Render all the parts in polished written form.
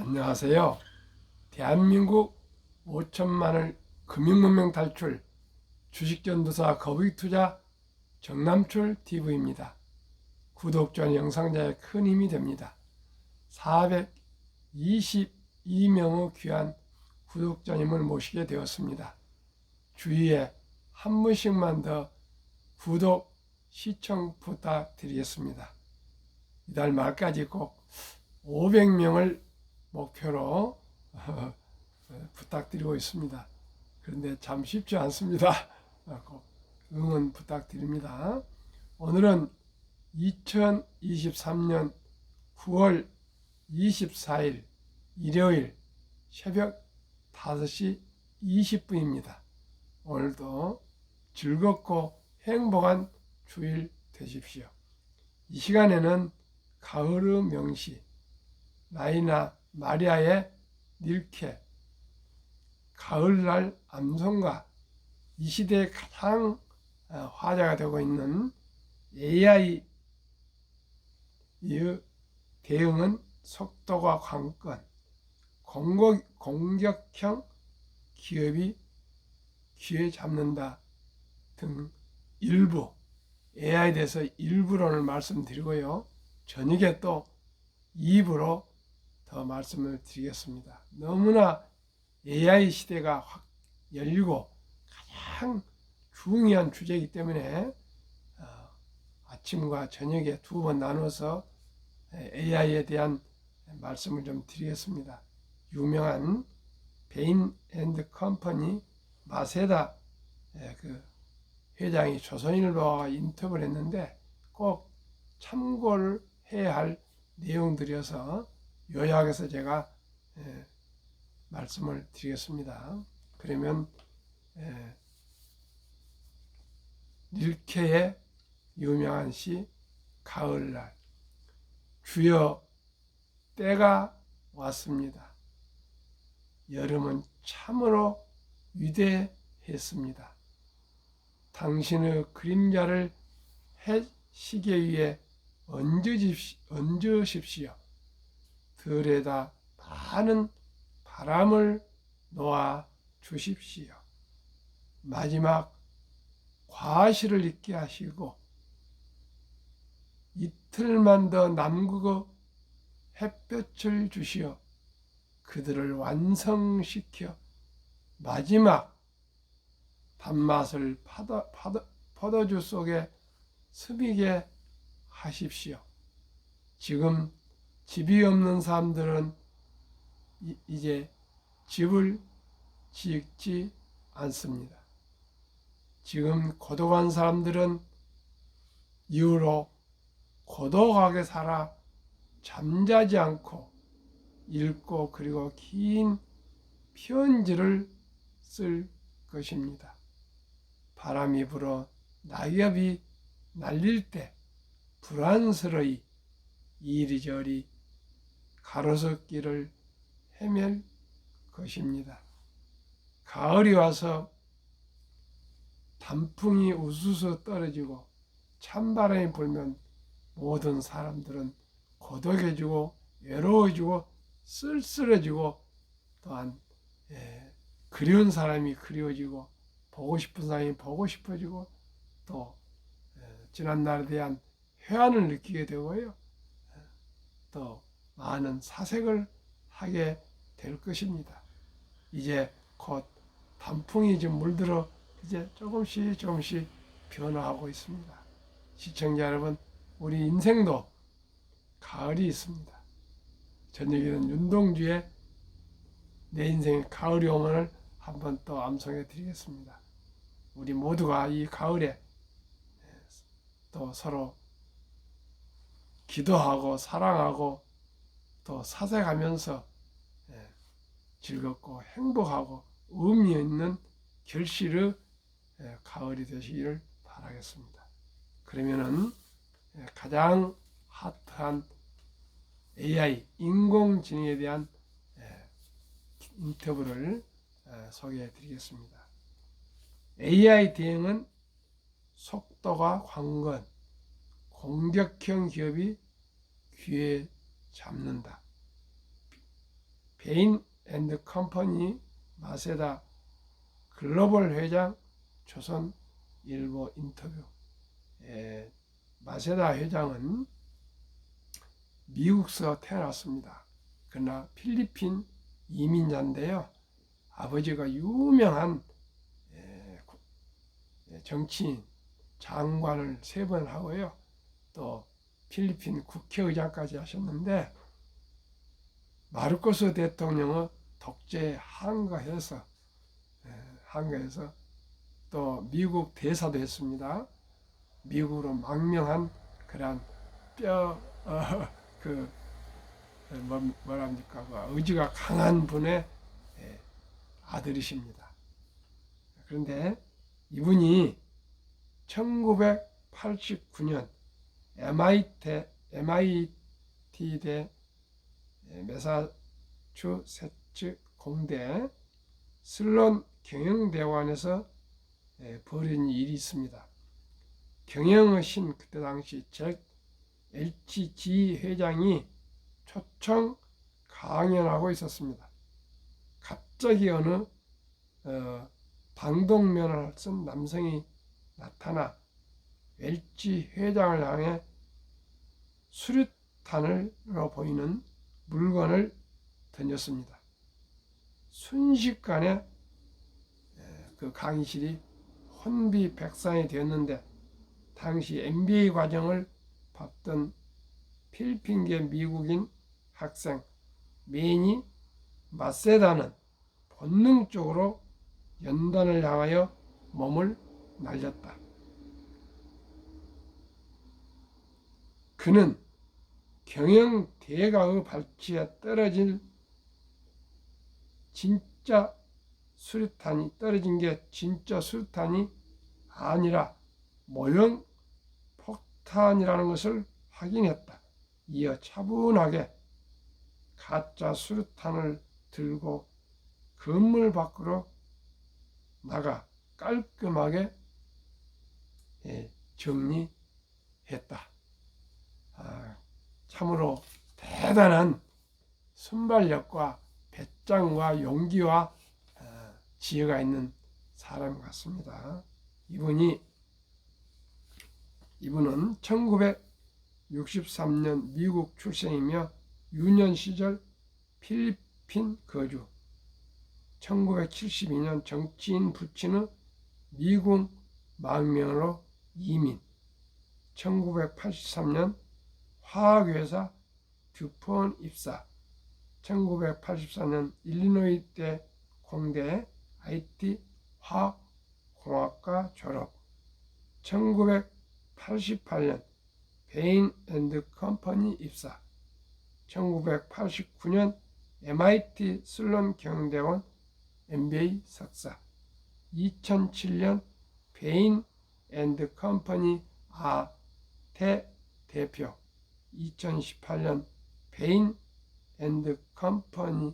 안녕하세요. 대한민국 5천만을 금융문명 탈출 주식전도사 거북이투자 정남출 TV입니다. 구독자 영상자에 큰 힘이 됩니다. 422명의 귀한 구독자님을 모시게 되었습니다. 주위에 한 분씩만 더 구독, 시청 부탁드리겠습니다. 이달 말까지 꼭 500명을 목표로 부탁드리고 있습니다. 그런데 참 쉽지 않습니다. 꼭 응원 부탁드립니다. 오늘은 2023년 9월 24일 일요일 새벽 5시 20분입니다. 오늘도 즐겁고 행복한 주일 되십시오. 이 시간에는 가을의 명시 라이나 마리아의 닐케, 가을날 암송가, 이 시대에 가장 화제가 되고 있는 AI의 대응은 속도가 관건, 공격형 기업이 기회 잡는다 등 일부 AI에 대해서 일부론을 말씀드리고요. 저녁에 또 2부로 더 말씀을 드리겠습니다. 너무나 AI 시대가 확 열리고 가장 중요한 주제이기 때문에 아침과 저녁에 두 번 나눠서 AI에 대한 말씀을 좀 드리겠습니다. 유명한 베인 앤드 컴퍼니 마세다 그 회장이 조선일보와 인터뷰를 했는데 꼭 참고를 해야 할 내용들이어서 요약해서 제가 말씀을 드리겠습니다. 그러면 릴케의 유명한 시 가을날, 주여 때가 왔습니다. 여름은 참으로 위대했습니다. 당신의 그림자를 해 시계 위에 얹으십시오. 들에다 많은 바람을 놓아 주십시오. 마지막 과실을 잊게 하시고 이틀만 더 남극의 햇볕을 주시어 그들을 완성시켜 마지막 단맛을 포도주 속에 스미게 하십시오. 지금 집이 없는 사람들은 이제 집을 짓지 않습니다. 지금 고독한 사람들은 이후로 고독하게 살아 잠자지 않고 읽고 그리고 긴 편지를 쓸 것입니다. 바람이 불어 낙엽이 날릴 때 불안스러이 이리저리 가로수길을 헤맬 것입니다. 가을이 와서 단풍이 우수수 떨어지고 찬바람이 불면 모든 사람들은 고독해지고 외로워지고 쓸쓸해지고 또한 그리운 사람이 그리워지고 보고 싶은 사람이 보고 싶어지고 또 지난날에 대한 회한을 느끼게 되고요. 또 많은 사색을 하게 될 것입니다. 이제 곧 단풍이 좀 물들어 이제 조금씩 변화하고 있습니다. 시청자 여러분, 우리 인생도 가을이 있습니다. 저녁에는 윤동주의 내 인생의 가을이 오면을 한번 또 암송해 드리겠습니다. 우리 모두가 이 가을에 또 서로 기도하고 사랑하고 또 사색하면서 즐겁고 행복하고 의미 있는 결실의 가을이 되시기를 바라겠습니다. 그러면은 가장 핫한 AI 인공지능에 대한 인터뷰를 소개해 드리겠습니다. AI 대응은 속도가 관건, 공격형 기업이 귀에 잡는다. 베인 앤드 컴퍼니 마세다 글로벌 회장 조선일보 인터뷰. 마세다 회장은 미국서 태어났습니다. 그러나 필리핀 이민자인데요. 아버지가 유명한 정치인, 장관을 3번 하고요. 또 필리핀 국회의장까지 하셨는데 마르코스 대통령의 독재에 항거해서 또 미국 대사도 했습니다. 미국으로 망명한 그런 의지가 강한 분의 아들이십니다. 그런데 이분이 1989년 MIT대 매사추세츠 공대 슬론 경영대학원에서 벌인 일이 있습니다. 경영의 신 그때 당시 잭 LCG 회장이 초청 강연하고 있었습니다. 갑자기 어느 방독면을 쓴 남성이 나타나 LG 회장을 향해 수류탄으로 보이는 물건을 던졌습니다. 순식간에 그 강의실이 혼비백산이 되었는데 당시 MBA 과정을 받던 필리핀계 미국인 학생 매니 마세다는 본능적으로 연단을 향하여 몸을 날렸다. 그는 경영 대가의 발치에 떨어진 게 진짜 수류탄이 아니라 모형 폭탄이라는 것을 확인했다. 이어 차분하게 가짜 수류탄을 들고 건물 밖으로 나가 깔끔하게 정리했다. 참으로 대단한 순발력과 배짱과 용기와 지혜가 있는 사람 같습니다. 이분은 1963년 미국 출생이며 유년 시절 필리핀 거주, 1972년 정치인 부친의 미국 망명으로 이민, 1983년 화학회사 듀폰 입사, 1984년 일리노이대 공대 IT 화학공학과 졸업, 1988년 베인 앤드 컴퍼니 입사, 1989년 MIT 슬론 경영대학원 MBA 석사, 2007년 베인 앤드 컴퍼니 아태 대표, 2018년 베인 앤드 컴퍼니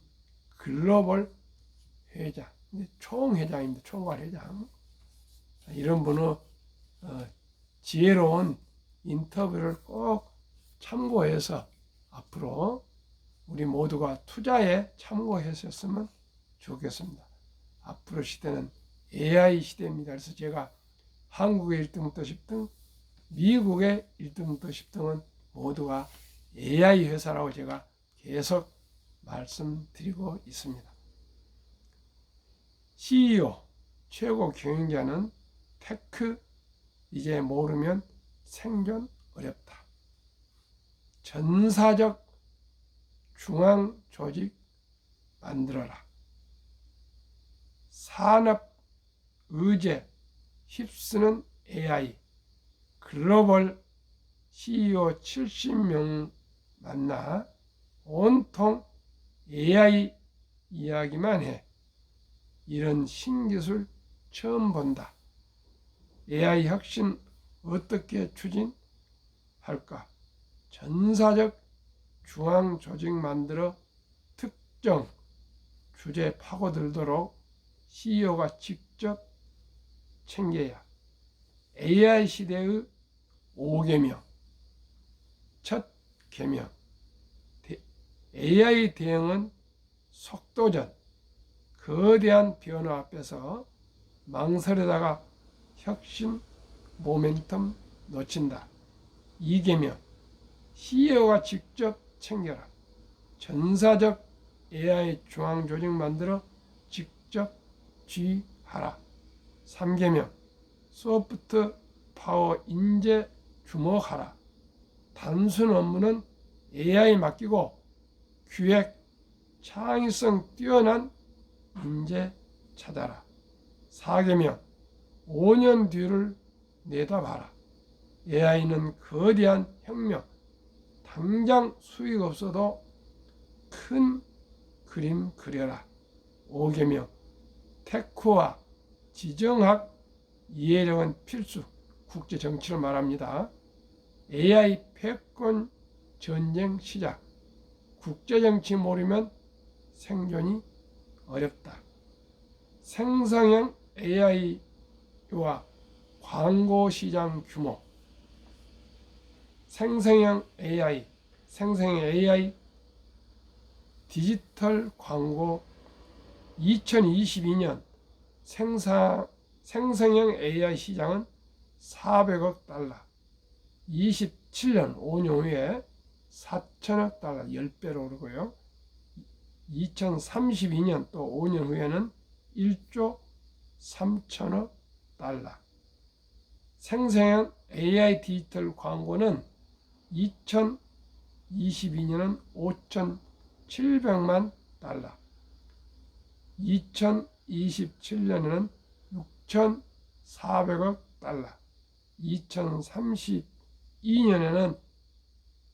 글로벌 회장, 총회장입니다. 총괄회장. 이런 분의 지혜로운 인터뷰를 꼭 참고해서 앞으로 우리 모두가 투자에 참고했었으면 좋겠습니다. 앞으로 시대는 AI 시대입니다. 그래서 제가 한국의 1등부터 10등, 미국의 1등부터 10등은 모두가 AI 회사라고 제가 계속 말씀드리고 있습니다. CEO, 최고 경영자는 테크, 이제 모르면 생존 어렵다. 전사적 중앙 조직 만들어라. 산업 의제 휩쓰는 AI, 글로벌 CEO 70명 만나 온통 AI 이야기만 해. 이런 신기술 처음 본다. AI 혁신 어떻게 추진할까? 전사적 중앙 조직 만들어 특정 주제 파고들도록 CEO가 직접 챙겨야. AI 시대의 5계명. 첫 계명. AI 대응은 속도전, 거대한 변화 앞에서 망설이다가 혁신 모멘텀 놓친다. 2계명, CEO가 직접 챙겨라. 전사적 AI 중앙 조직 만들어 직접 쥐하라. 3계명, 소프트 파워 인재 주목하라. 단순 업무는 AI 맡기고 기획, 창의성 뛰어난 인재 찾아라. 4계명, 5년 뒤를 내다봐라. AI는 거대한 혁명, 당장 수익 없어도 큰 그림 그려라. 5계명, 테크와 지정학 이해력은 필수. 국제 정치를 말합니다. AI 패권 전쟁 시작. 국제 정치 모르면 생존이 어렵다. 생성형 AI와 광고 시장 규모. 생성형 AI 디지털 광고 2022년 생성형 AI 시장은 400억 달러, 27년 5년 후에 4천억 달러 10배로 오르고요. 2032년 또 5년 후에는 1조 3천억 달러. 생성형 AI 디지털 광고는 2022년은 5,700만 달러, 2027년에는 6,400억 달러, 2032년에는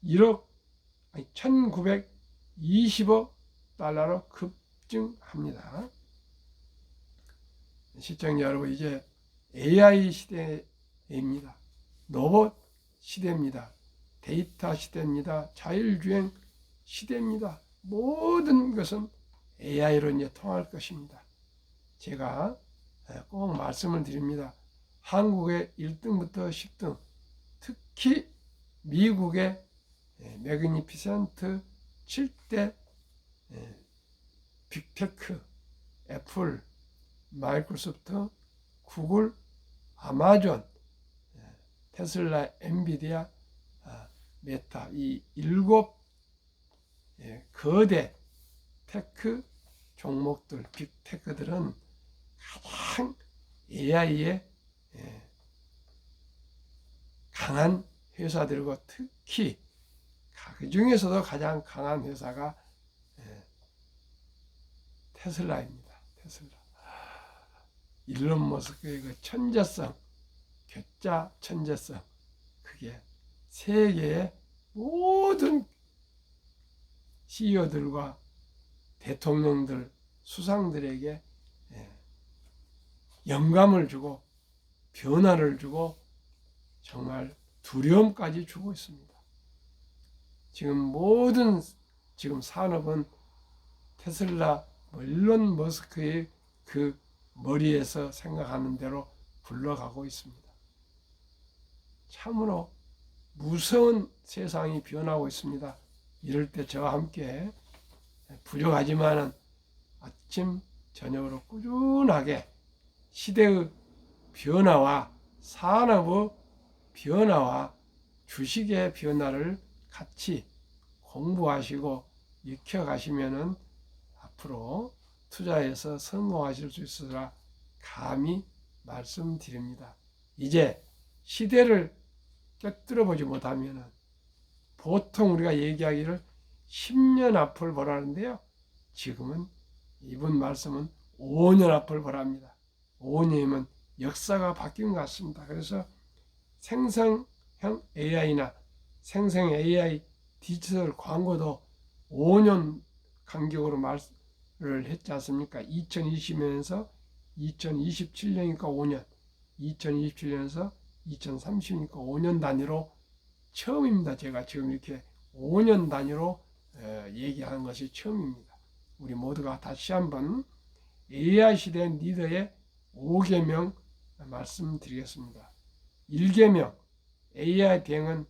1,920억 달러로 급증합니다. 시청자 여러분, 이제 AI 시대입니다. 로봇 시대입니다. 데이터 시대입니다. 자율주행 시대입니다. 모든 것은 AI로 이제 통할 것입니다. 제가 꼭 말씀을 드립니다. 한국의 1등부터 10등, 특히 미국의 매그니피센트 7대 빅테크, 애플, 마이크로소프트, 구글, 아마존, 테슬라, 엔비디아, 메타, 이 7 거대 테크 종목들, 빅테크들은 가장 AI에 강한 회사들이고, 특히 그 중에서도 가장 강한 회사가 테슬라입니다. 테슬라. 일론 머스크의 그 천재성, 괴짜 천재성, 그게 세계의 모든 CEO들과 대통령들, 수상들에게 영감을 주고 변화를 주고 정말 두려움까지 주고 있습니다. 지금 모든 산업은 테슬라, 일론 머스크의 그 머리에서 생각하는 대로 굴러가고 있습니다. 참으로 무서운 세상이 변하고 있습니다. 이럴 때 저와 함께 부족하지만은 아침 저녁으로 꾸준하게 시대의 변화와 산업의 변화와 주식의 변화를 같이 공부하시고 익혀가시면은 앞으로 투자해서 성공하실 수 있으리라 감히 말씀드립니다. 이제 시대를 꿰뚫어 보지 못하면은 보통 우리가 얘기하기를 10년 앞을 보라는데요. 지금은 이번 말씀은 5년 앞을 보랍니다. 5년이면 역사가 바뀐 것 같습니다. 그래서 생성형 AI나 생성 AI 디지털 광고도 5년 간격으로 말을 했지 않습니까? 2020년에서 2027년이니까 5년, 2027년에서 2030년이니까 5년 단위로 처음입니다. 제가 지금 이렇게 5년 단위로 얘기하는 것이 처음입니다. 우리 모두가 다시 한번 AI 시대 리더의 5계명 말씀드리겠습니다. 1계명, AI 대응은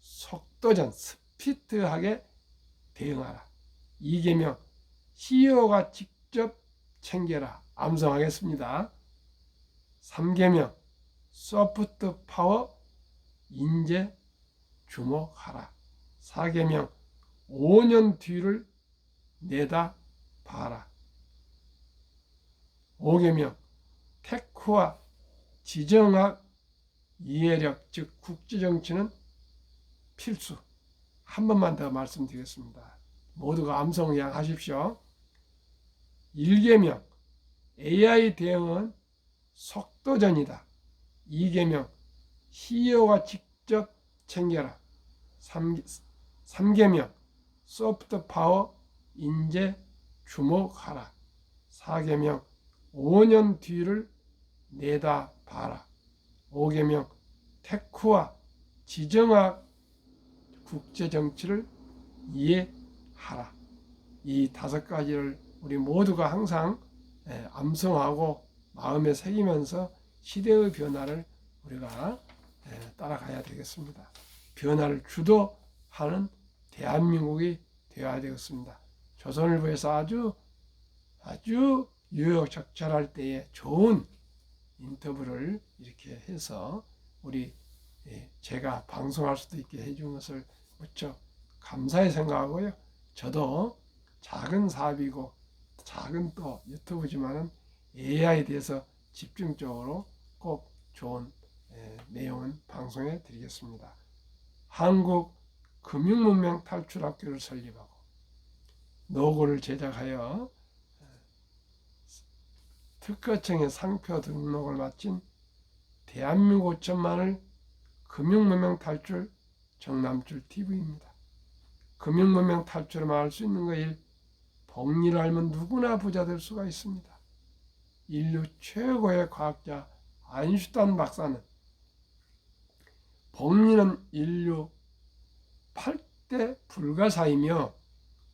속도전, 스피드하게 대응하라. 2계명, CEO가 직접 챙겨라. 암송하겠습니다. 3계명 소프트 파워 인재 주목하라. 4계명 5년 뒤를 내다 봐라. 5계명 테크와 지정학 이해력 즉 국제정치는 필수. 한 번만 더 말씀드리겠습니다. 모두가 암송양 하십시오. 1계명 AI 대응은 속도전이다. 2계명 CEO가 직접 챙겨라. 3계명 소프트 파워 인재 주목하라. 4계명 5년 뒤를 내다봐라. 5계명 테크와 지정학 국제정치를 이해하라. 이 5가지를 우리 모두가 항상 암송하고 마음에 새기면서 시대의 변화를 우리가 따라가야 되겠습니다. 변화를 주도하는 대한민국이 되어야 되겠습니다. 조선일보에서 아주 유효적절할 때에 좋은 인터뷰를 이렇게 해서 우리 제가 방송할 수도 있게 해준 것을 무척 감사히 생각하고요. 저도 작은 사업이고 작은 또 유튜브지만은 AI에 대해서 집중적으로 꼭 좋은 내용은 방송해 드리겠습니다. 한국 금융문명 탈출학교를 설립하고 노고를 제작하여 특허청의 상표 등록을 마친 대한민국 5천만을 금융문명 탈출 정남줄 TV입니다. 금융문명 탈출을 말할 수 있는 것일 복리를 알면 누구나 부자 될 수가 있습니다. 인류 최고의 과학자 아인슈타인 박사는 복리는 인류 8대 불가사이며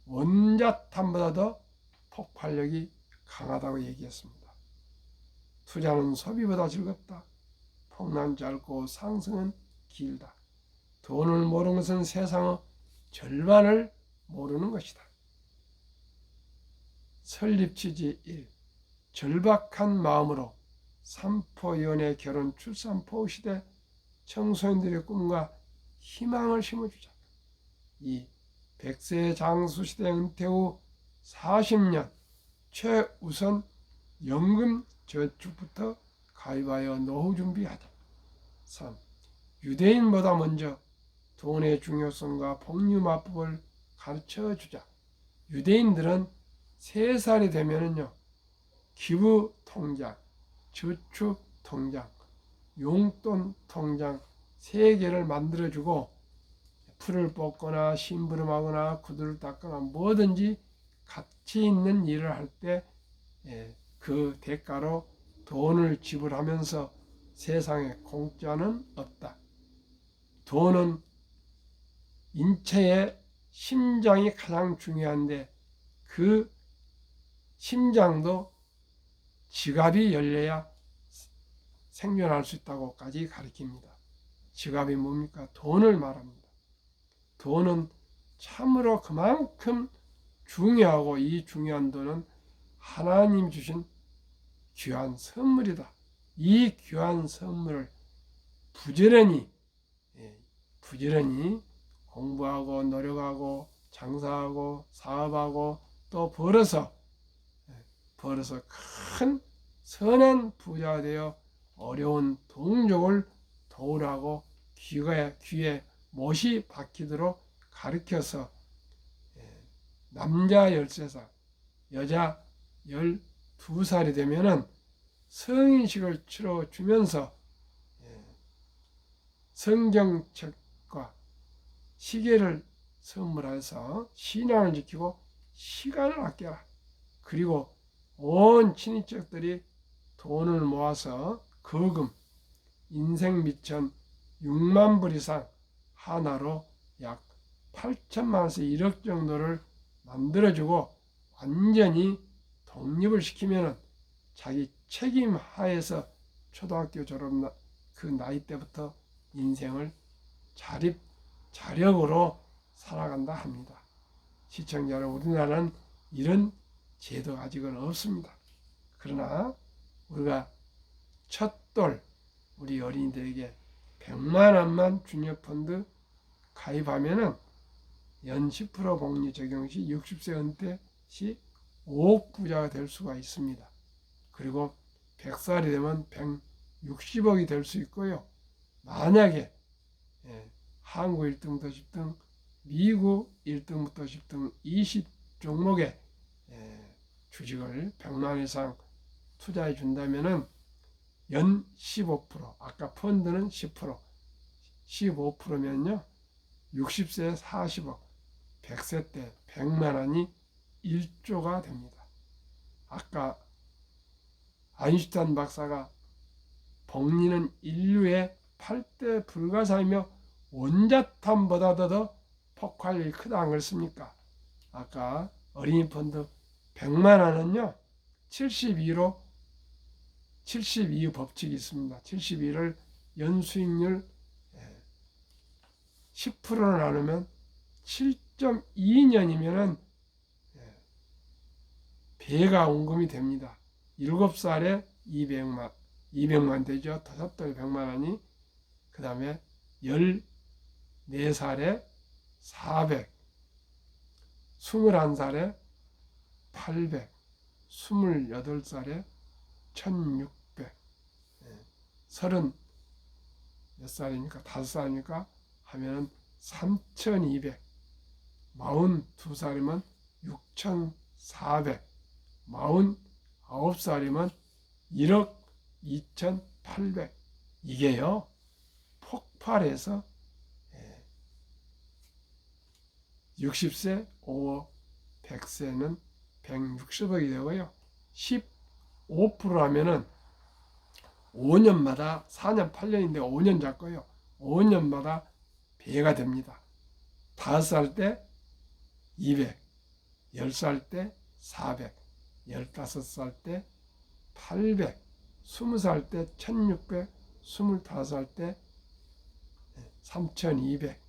원자탄보다도 폭발력이 강하다고 얘기했습니다. 투자는 소비보다 즐겁다. 폭락은 짧고 상승은 길다. 돈을 모르는 것은 세상의 절반을 모르는 것이다. 설립 취지 1. 절박한 마음으로 삼포연애 결혼 출산포 시대 청소년들의 꿈과 희망을 심어주자. 2. 100세 장수시대 은퇴 후 40년 최우선 연금 저축부터 가입하여 노후 준비하자. 3. 유대인보다 먼저 돈의 중요성과 복리마법을 가르쳐주자. 유대인들은 3살이 되면은요, 기부 통장, 저축 통장, 용돈 통장 3개를 만들어주고 풀을 뽑거나 심부름하거나 구두를 닦거나 뭐든지 가치 있는 일을 할 때 그 대가로 돈을 지불하면서 세상에 공짜는 없다. 돈은 인체의 심장이 가장 중요한데 그 심장도 지갑이 열려야 생존할 수 있다고까지 가르칩니다. 지갑이 뭡니까? 돈을 말합니다. 돈은 참으로 그만큼 중요하고 이 중요한 돈은 하나님 주신 귀한 선물이다. 이 귀한 선물을 부지런히 공부하고 노력하고 장사하고 사업하고 또 벌어서 큰 선한 부자가 되어 어려운 동족을 도우라고 귀에 못이 박히도록 가르쳐서 남자 13살, 여자 12살이 되면은 성인식을 치러주면서 성경책과 시계를 선물해서 신앙을 지키고 시간을 아껴라. 그리고 온 친인척들이 돈을 모아서 거금 인생 미천 6만 불 이상 하나로 약 8천만 원에서 1억 정도를 만들어주고 완전히 독립을 시키면은 자기 책임 하에서 초등학교 졸업 그 나이 때부터 인생을 자력으로 살아간다 합니다. 시청자 여러분, 우리나라는 이런 제도가 아직은 없습니다. 그러나 우리가 첫돌 우리 어린이들에게 100만 원만 주니어펀드 가입하면은 연 10% 복리 적용 시 60세 은퇴 시 5억 부자가 될 수가 있습니다. 그리고 100살이 되면 160억이 될 수 있고요. 만약에 한국 1등부터 10등, 미국 1등부터 10등 20종목의 주식을 100만 이상 투자해 준다면은 연 15%, 아까 펀드는 10%, 15%면요 60세 40억, 100세 때 100만 원이 1조가 됩니다. 아까 아인슈타인 박사가 복리는 인류의 8대 불가사이며 원자탄보다도 더 폭발력이 크다는 걸 씁니까? 아까 어린이 펀드 100만 원은요 72로 72 법칙이 있습니다. 72를 연수익률 10%로 나누면 7.2년이면은 배가 원금이 됩니다. 7살에 200만 되죠. 5돌 100만 원이. 그 다음에 14살에 400, 21살에 800, 28살에 1600, 30 몇 살이니까 5살이니까 하면은 3200, 42살이면 6400, 49살이면 1억 2800. 이게요 폭발해서 60세 5억, 100세는 160억이 되고요. 15% 하면은 5년마다 4년 8년인데 5년 잡고요. 5년마다 배가 됩니다. 5살 때 200, 10살 때 400, 15살 때 800, 20살 때 1600, 25살 때 3200,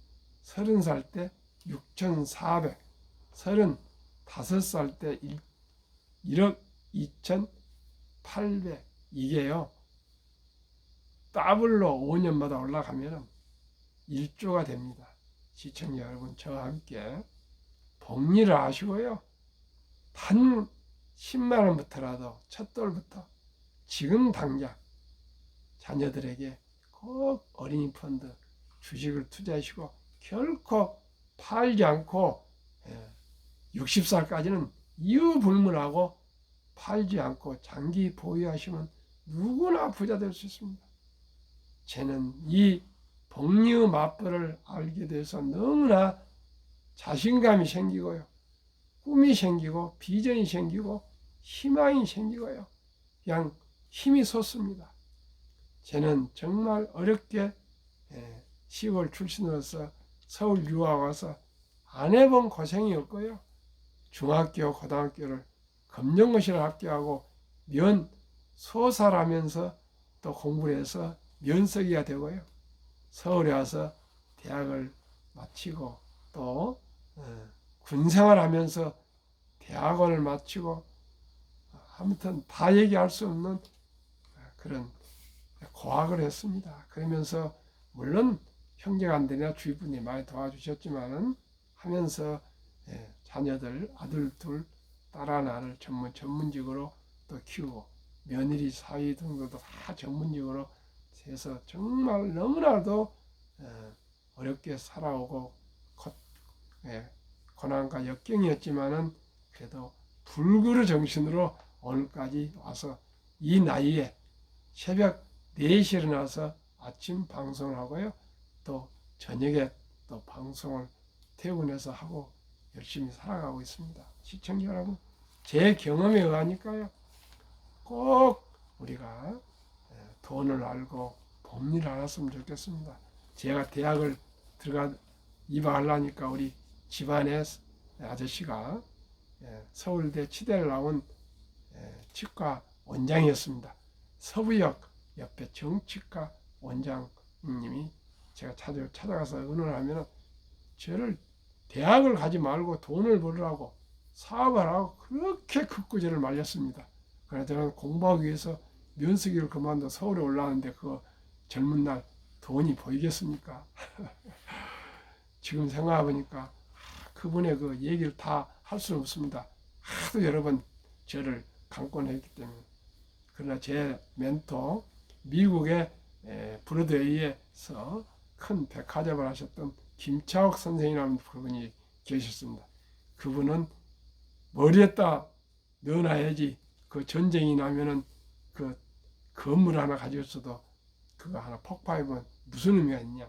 30살 때 6400, 35살 때 1억 2800. 이게요 더블로 5년마다 올라가면 1조가 됩니다. 시청자 여러분, 저와 함께 복리를 아시고요. 단 10만 원부터라도 첫 돌부터 지금 당장 자녀들에게 꼭 어린이 펀드 주식을 투자하시고 결코 팔지 않고 60살까지는 이유 불문하고 팔지 않고 장기 보유하시면 누구나 부자 될 수 있습니다. 저는 이 복리의 맞벌을 알게 돼서 너무나 자신감이 생기고요. 꿈이 생기고 비전이 생기고 희망이 생기고요. 그냥 힘이 솟습니다. 저는 정말 어렵게 시골 출신으로서 서울 유학 와서 안 해본 고생이 없고요. 중학교, 고등학교를 검정고시를 합격하고 소살하면서 또 공부를 해서 면석이가 되고요. 서울에 와서 대학을 마치고 또 군생활하면서 대학원을 마치고 아무튼 다 얘기할 수 없는 그런 고학을 했습니다. 그러면서 물론 형제간들이나 주위 분이 많이 도와주셨지만은 하면서 자녀들 아들 둘, 딸 하나를 전문직으로 또 키우고 며느리 사위 등도 다 전문직으로 해서 정말 너무나도 어렵게 살아오고 고난과 역경이었지만은 그래도 불그루 정신으로 오늘까지 와서 이 나이에 새벽 4시에 일어나서 아침 방송을 하고요. 또 저녁에 또 방송을 퇴근해서 하고 열심히 살아가고 있습니다. 시청자 여러분, 제 경험에 의하니까요. 꼭 우리가 돈을 알고 복리를 알았으면 좋겠습니다. 제가 대학을 입학하려니까 우리 집안의 아저씨가 서울대 치대를 나온 치과 원장이었습니다. 서부역 옆에 정치과 원장님이 제가 찾아가서 의논을 하면 저를 대학을 가지 말고 돈을 벌으라고 사업을 하고 그렇게 급구제를 말렸습니다. 그래서 저는 공부하기 위해서 면세기를 그만둬 서울에 올라왔는데 그 젊은 날 돈이 보이겠습니까? 지금 생각해보니까 그분의 그 얘기를 다 할 수는 없습니다. 하도 여러 번 저를 강권했기 때문에. 그러나 제 멘토 미국의 브로드웨이에서 큰 백화점을 하셨던 김차옥 선생이라는 그분이 계셨습니다. 그분은 머리에다 넣어놔야지 그 전쟁이 나면은 그 건물 하나 가지고 있어도 그거 하나 폭파하면 무슨 의미가 있냐.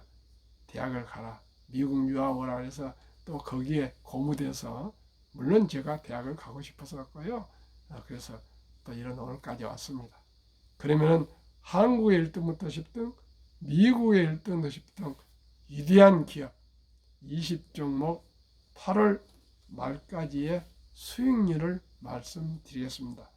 대학을 가라. 미국 유학 오라 그래서 또 거기에 고무돼서 물론 제가 대학을 가고 싶었었고요. 그래서 또 이런 오늘까지 왔습니다. 그러면은 한국의 1등부터 10등, 미국의 1등부터 10등 위대한 기업 20종목 8월 말까지의 수익률을 말씀드리겠습니다.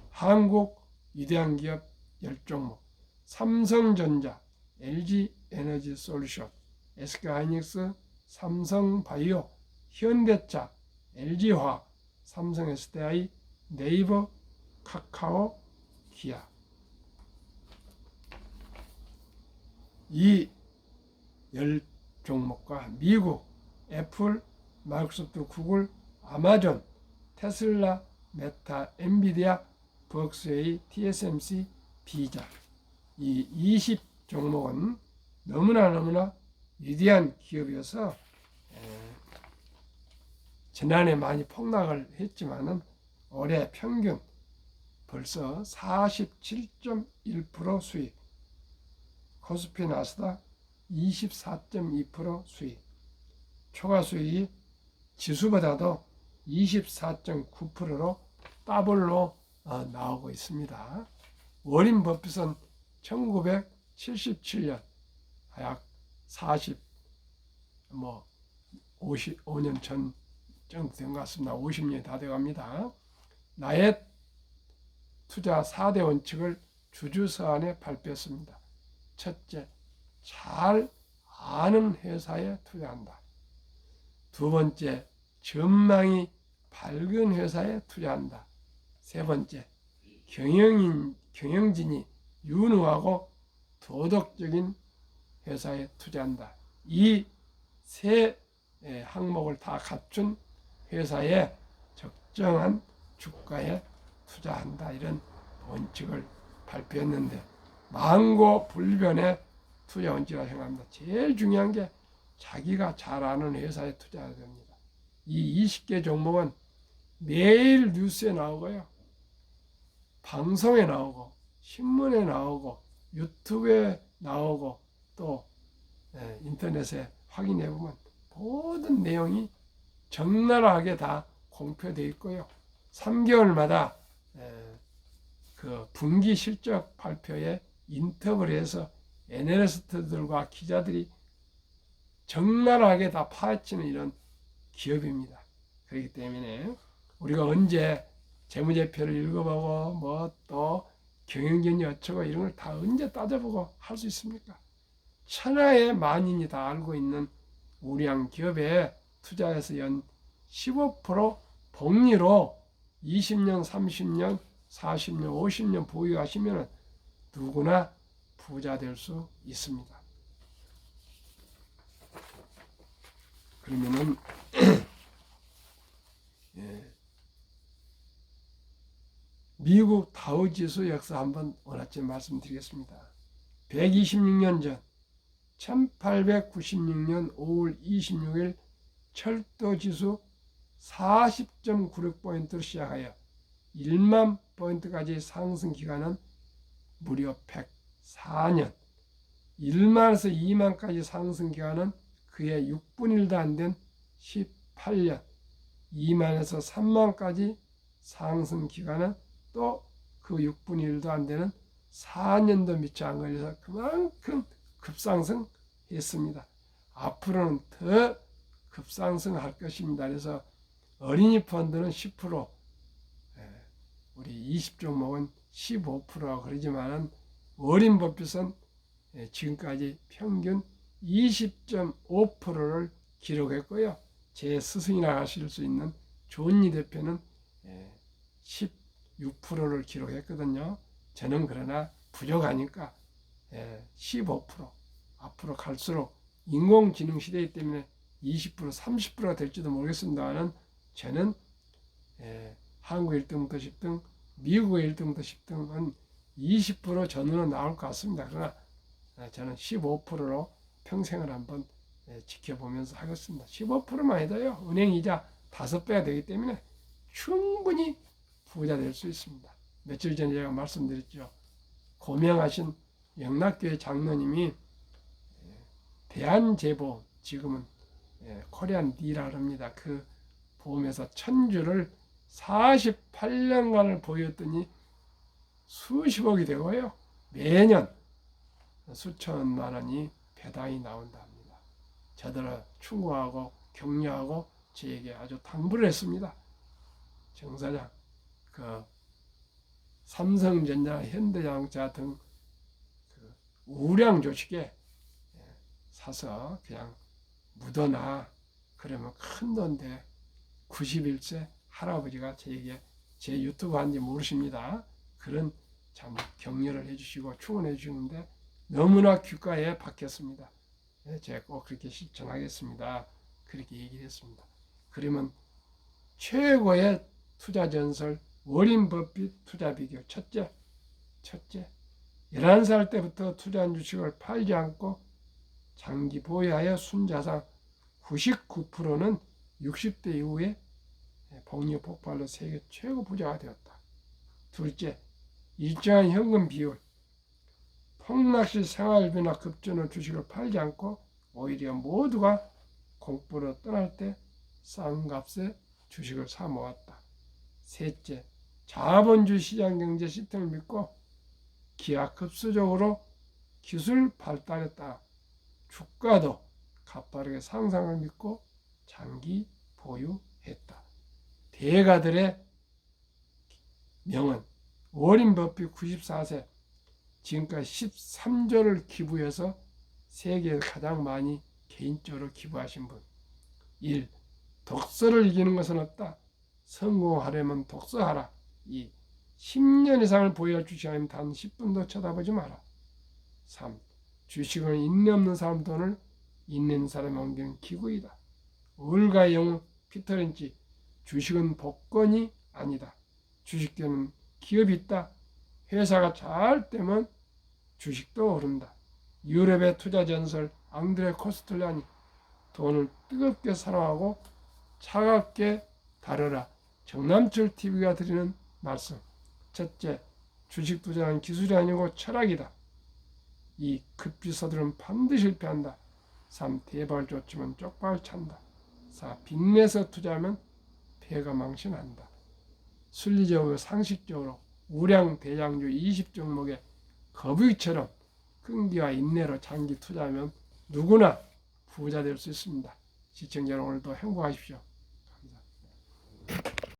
한국 위대한 기업 10종목 삼성전자, LG에너지솔루션, SK하이닉스, 삼성바이오, 현대차, LG화학, 삼성SDI, 네이버, 카카오, 기아. 이 10종목과 미국, 애플, 마이크로소프트, 구글, 아마존, 테슬라, 메타, 엔비디아, 버크스웨이, TSMC, 비자. 이 20종목은 너무나 위대한 기업이어서 지난해 많이 폭락을 했지만은 올해 평균 벌써 47.1% 수익, 코스피 나스닥 24.2% 수익, 초과 수익이 지수보다도 24.9%로 더블로 나오고 있습니다. 워린 버핏은 1977년 약 55년 전 정도 된 것 같습니다. 50년이 다 돼갑니다. 나의 투자 4대 원칙을 주주서한에 발표했습니다. 첫째, 잘 아는 회사에 투자한다. 두 번째, 전망이 밝은 회사에 투자한다. 세 번째, 경영진이 유능하고 도덕적인 회사에 투자한다. 이 세 항목을 다 갖춘 회사에 적정한 주가에 투자한다. 이런 원칙을 발표했는데 망고불변의 투자 원칙이라고 생각합니다. 제일 중요한 게 자기가 잘 아는 회사에 투자해야 됩니다. 이 20개 종목은 매일 뉴스에 나오고요. 방송에 나오고 신문에 나오고 유튜브에 나오고 또 인터넷에 확인해 보면 모든 내용이 적나라하게 다 공표되어 있고요. 3개월마다 그 분기 실적 발표에 인터뷰를 해서 애널리스트들과 기자들이 적나라하게 다 파헤치는 이런 기업입니다. 그렇기 때문에 우리가 언제 재무제표를 읽어보고 뭐 또 경영진이 어쩌고 이런 걸 다 언제 따져보고 할 수 있습니까? 천하의 만인이 다 알고 있는 우량 기업에 투자해서 연 15% 복리로 20년, 30년, 40년, 50년 보유하시면 누구나 부자 될 수 있습니다. 그러면은 미국 다우지수 역사 한번 원하점 말씀드리겠습니다. 126년 전 1896년 5월 26일 철도지수 40.96포인트로 시작하여 1만 포인트까지 상승 기간은 무려 104년, 1만에서 2만까지 상승 기간은 그의 6분의 1도 안 된 18년, 2만에서 3만까지 상승 기간은 또 그 6분의 1도 안 되는 4년도 미처 안 걸려서 그만큼 급상승했습니다. 앞으로는 더 급상승할 것입니다. 그래서 어린이 펀드는 10%, 우리 20종목은 15%라고 그러지만은 워린 버핏은 지금까지 평균 20.5%를 기록했고요. 제 스승이라 하실 수 있는 조은희 대표는 16%를 기록했거든요. 저는 그러나 부족하니까 15%, 앞으로 갈수록 인공지능 시대이기 때문에 20%, 30%가 될지도 모르겠습니다만 저는 한국 1등부터 10등, 미국의 1등부터 10등은 20% 전후로 나올 것 같습니다. 그러나 저는 15%로 평생을 한번 지켜보면서 하겠습니다. 15%만 해도요, 은행 이자 5배가 되기 때문에 충분히 부자 될 수 있습니다. 며칠 전에 제가 말씀드렸죠. 고명하신 영락교회 장로님이 대한제보험, 지금은 코리안 D라 합니다. 그 보험에서 천주를 48년간을 보였더니 수십억이 되고요. 매년 수천만 원이 배당이 나온다 합니다. 저들을 충고하고 격려하고 저에게 아주 당부를 했습니다. 정 사장, 삼성전자, 현대자동차 등 우량 주식에 사서 그냥 묻어놔. 그러면 큰 돈데 91세 할아버지가 저에게 제 유튜브 한지 모르십니다. 그런 참 격려를 해주시고 충원해 주시는데 너무나 귓가에 박혔습니다. 제가 꼭 그렇게 실천하겠습니다. 그렇게 얘기를 했습니다. 그러면 최고의 투자 전설 워린 버핏 투자 비교 첫째 11살 때부터 투자한 주식을 팔지 않고 장기 보유하여 순자산 99%는 60대 이후에 복리 폭발로 세계 최고 부자가 되었다. 둘째, 일정한 현금 비율. 폭락시 생활비나 급전후 주식을 팔지 않고 오히려 모두가 공부로 떠날 때 싼 값에 주식을 사 모았다. 셋째, 자본주의 시장 경제 시스템을 믿고 기하급수적으로 기술 발달했다. 주가도 가파르게 상승을 믿고 장기 보유했다. 대가들의 명언. 워린 버핏 94세, 지금까지 13조를 기부해서 세계에 가장 많이 개인적으로 기부하신 분. 1. 독서를 이기는 것은 없다. 성공하려면 독서하라. 2. 10년 이상을 보유할 주식 아니면 단 10분도 쳐다보지 마라. 3. 주식은 인내 없는 사람 돈을 있는 사람에 옮기는 기구이다. 을과의 영웅 피터 린치. 주식은 복권이 아니다. 주식계는 기업이 있다. 회사가 잘 되면 주식도 오른다. 유럽의 투자 전설 앙드레 코스텔라니. 돈을 뜨겁게 사랑하고 차갑게 다뤄라. 정남철 TV가 드리는 말씀. 첫째, 주식 투자는 기술이 아니고 철학이다. 2. 급히 서두르면 반드시 실패한다. 3. 대박을 쫓으면 쪽박을 찬다. 4. 빚내서 투자하면 배가 망신한다. 순리적으로 상식적으로 우량 대장주 20종목에 거북이처럼 끈기와 인내로 장기 투자하면 누구나 부자 될 수 있습니다. 시청자 여러분 오늘도 행복하십시오.